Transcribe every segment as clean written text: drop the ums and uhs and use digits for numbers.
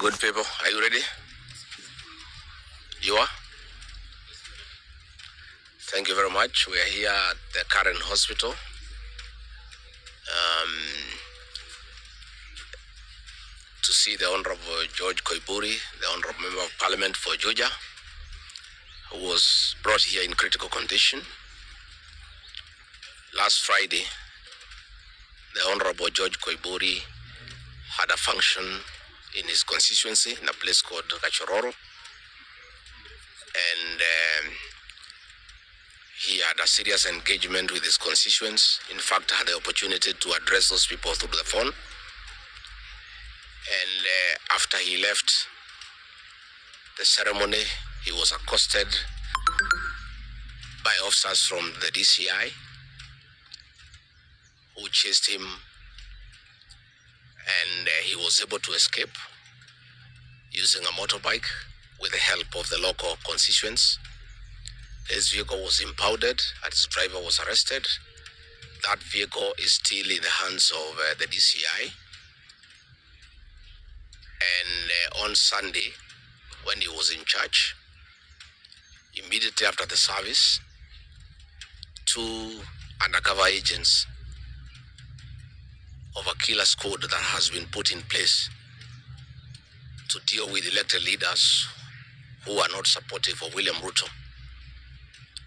Good people, are you ready? You are? Thank you very much. We are here at the current hospital to see the Honorable George Koimburi, the Honorable Member of Parliament for Georgia, who was brought here in critical condition. Last Friday, the Honorable George Koimburi had a function in his constituency in a place called Gachororo, and he had a serious engagement with his constituents. In fact, had the opportunity to address those people through the phone. And after he left the ceremony, he was accosted by officers from the DCI who chased him, and he was able to escape using a motorbike with the help of the local constituents. His vehicle was impounded and his driver was arrested. That vehicle is still in the hands of the DCI. And on Sunday, when he was in church, immediately after the service, 2 undercover agents of a killer squad that has been put in place to deal with elected leaders who are not supportive of William Ruto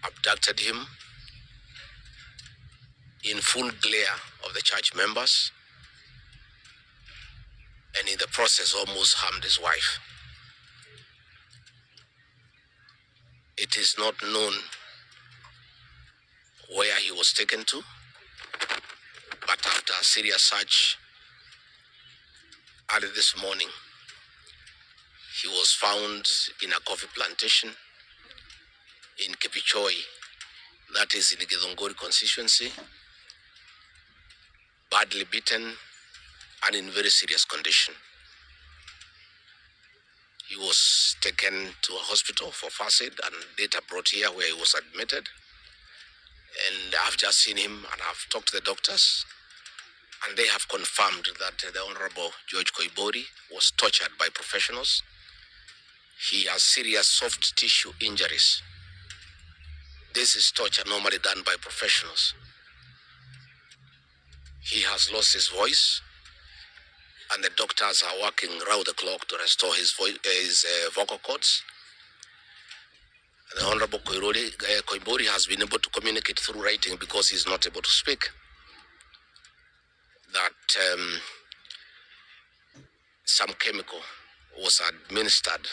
abducted him in full glare of the church members, and in the process almost harmed his wife. It is not known where he was taken to, but after a serious search early this morning, he was found in a coffee plantation in Kepichoi, that is in the Githunguri constituency, badly beaten and in very serious condition. He was taken to a hospital for first aid and later brought here where he was admitted. And I've just seen him and I've talked to the doctors, and they have confirmed that the Honorable George Koimburi was tortured by professionals. He has serious soft tissue injuries. This is torture normally done by professionals. He has lost his voice, and the doctors are working round the clock to restore his vocal cords. And the Honorable Koimburi has been able to communicate through writing because he's not able to speak. That some chemical was administered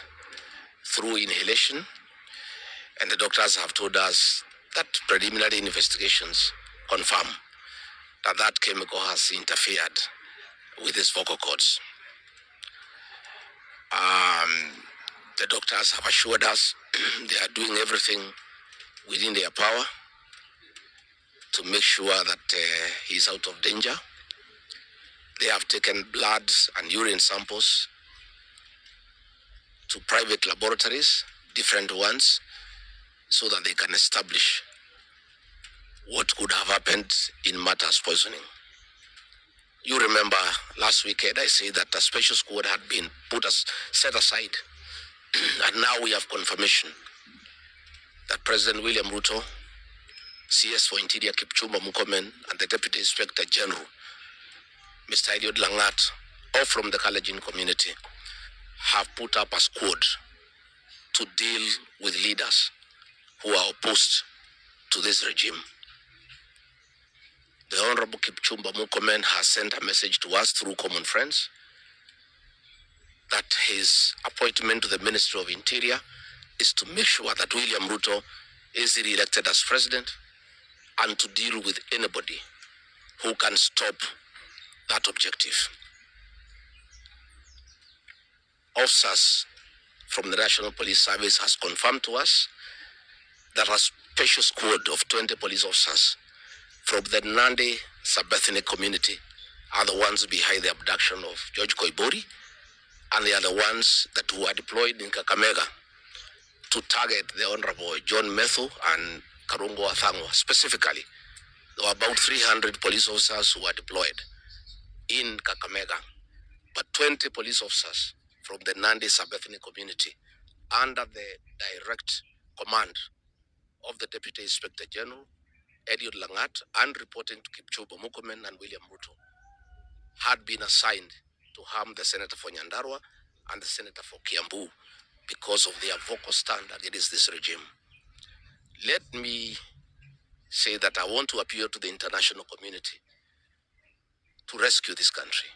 through inhalation, and the doctors have told us that preliminary investigations confirm that that chemical has interfered with his vocal cords. The doctors have assured us they are doing everything within their power to make sure that he's out of danger. They have taken blood and urine samples to private laboratories, different ones, so that they can establish what could have happened in matters poisoning. You remember last weekend I said that a special squad had been set aside, and now we have confirmation that President William Ruto, CS for Interior Kipchumba Murkomen, and the Deputy Inspector General, Mr. Eliud Langat, all from the Kalenjin community, have put up a squad to deal with leaders who are opposed to this regime. The Honorable Kipchumba Murkomen has sent a message to us through common friends that his appointment to the Ministry of Interior is to make sure that William Ruto is re-elected as president and to deal with anybody who can stop that objective. Officers from the National Police Service has confirmed to us that a special squad of 20 police officers from the Nandi sub-ethnic community are the ones behind the abduction of George Koimburi, and they are the ones that were deployed in Kakamega to target the Honorable John Methu and Karungo Athangwa. Specifically, there were about 300 police officers who were deployed in Kakamega, but 20 police officers from the Nandi sub-ethnic community under the direct command of the Deputy Inspector General, Eliud Langat, and reporting to Kipchumba Murkomen and William Ruto, had been assigned to harm the Senator for Nyandarua and the Senator for Kiambu because of their vocal stand against this regime. Let me say that I want to appeal to the international community to rescue this country.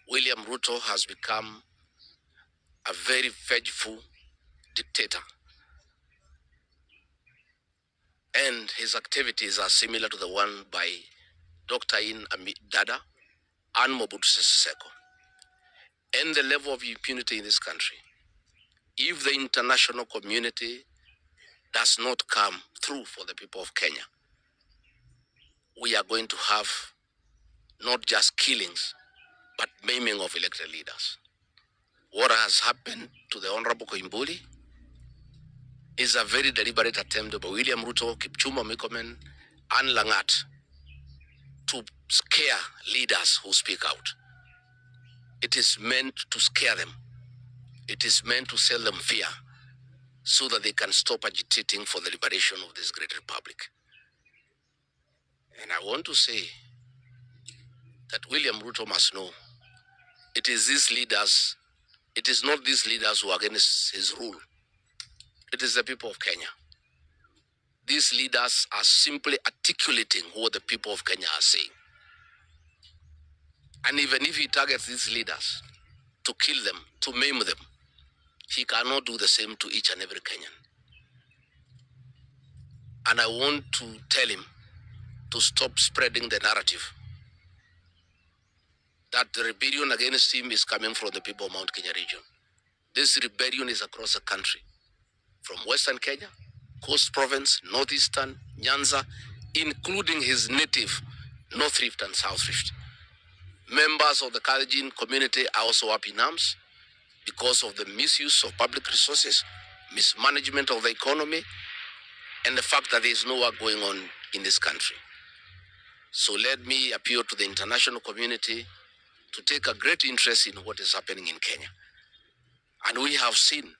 William Ruto has become a very vengeful dictator, and his activities are similar to the one by Dr. In Dada and Mobutu Sese Seko. And the level of impunity in this country, if the international community does not come through for the people of Kenya, we are going to have not just killings, but maiming of elected leaders. What has happened to the Honorable Koimburi is a very deliberate attempt by William Ruto, Kipchumba Murkomen, and Langat to scare leaders who speak out. It is meant to scare them. It is meant to sell them fear so that they can stop agitating for the liberation of this great republic. And I want to say that William Ruto must know it is these leaders, it is not these leaders who are against his rule. It is the people of Kenya. These leaders are simply articulating what the people of Kenya are saying. And even if he targets these leaders to kill them, to maim them, he cannot do the same to each and every Kenyan. And I want to tell him to stop spreading the narrative that the rebellion against him is coming from the people of Mount Kenya region. This rebellion is across the country, from Western Kenya, Coast Province, Northeastern, Nyanza, including his native North Rift and South Rift. Members of the Kalenjin community are also up in arms because of the misuse of public resources, mismanagement of the economy, and the fact that there is no work going on in this country. So let me appeal to the international community to take a great interest in what is happening in Kenya. And we have seen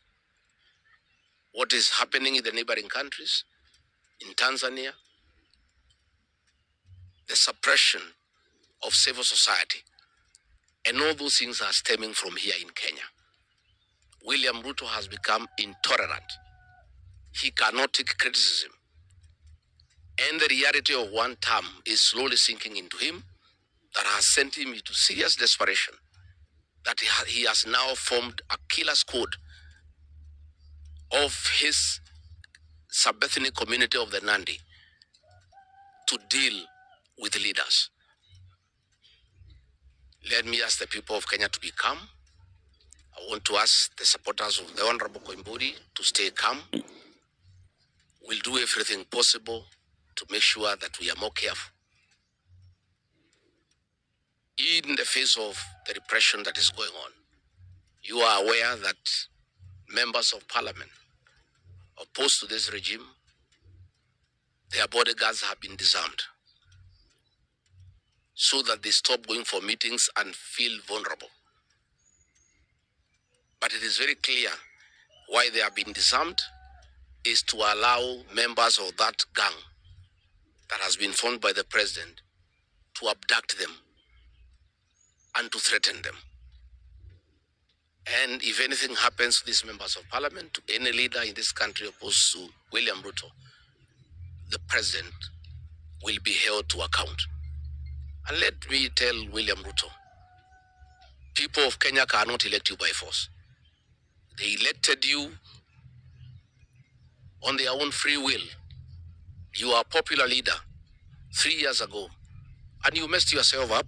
what is happening in the neighboring countries, in Tanzania, the suppression of civil society. And all those things are stemming from here in Kenya. William Ruto has become intolerant. He cannot take criticism. And the reality of one term is slowly sinking into him that has sent him into serious desperation, that he has now formed a killer squad of his sub-ethnic community of the Nandi to deal with leaders. Let me ask the people of Kenya to be calm. I want to ask the supporters of the Honorable Koimburi to stay calm. We'll do everything possible to make sure that we are more careful in the face of the repression that is going on. You are aware that members of parliament opposed to this regime, their bodyguards have been disarmed so that they stop going for meetings and feel vulnerable. But it is very clear why they have been disarmed is to allow members of that gang that has been formed by the president to abduct them and to threaten them. And if anything happens to these members of parliament, to any leader in this country opposed to William Ruto, the president will be held to account. And let me tell William Ruto, people of Kenya cannot elect you by force. They elected you on their own free will. You are a popular leader 3 years ago, and you messed yourself up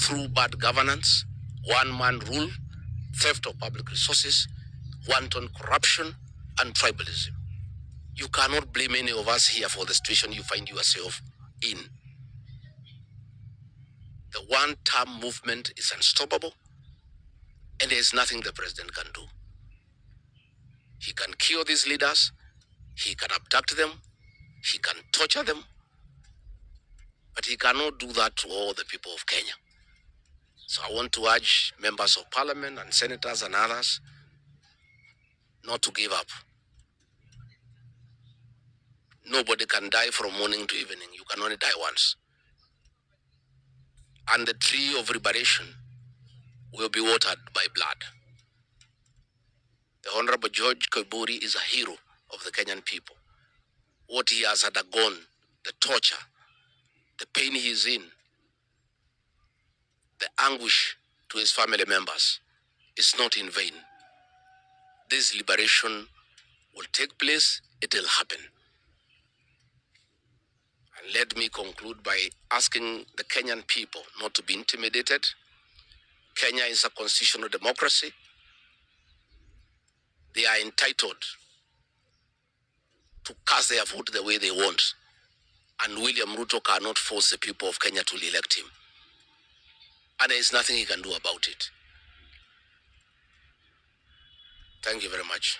through bad governance, one-man rule, theft of public resources, wanton corruption, and tribalism. You cannot blame any of us here for the situation you find yourself in. The one-term movement is unstoppable, and there is nothing the president can do. He can kill these leaders, he can abduct them, he can torture them, but he cannot do that to all the people of Kenya. So I want to urge members of parliament and senators and others not to give up. Nobody can die from morning to evening. You can only die once. And the tree of liberation will be watered by blood. The Honorable George Koimburi is a hero of the Kenyan people. What he has undergone, the torture, the pain he is in, the anguish to his family members is not in vain. This liberation will take place, it will happen. And let me conclude by asking the Kenyan people not to be intimidated. Kenya is a constitutional democracy. They are entitled to cast their vote the way they want. And William Ruto cannot force the people of Kenya to elect him. And there is nothing he can do about it. Thank you very much.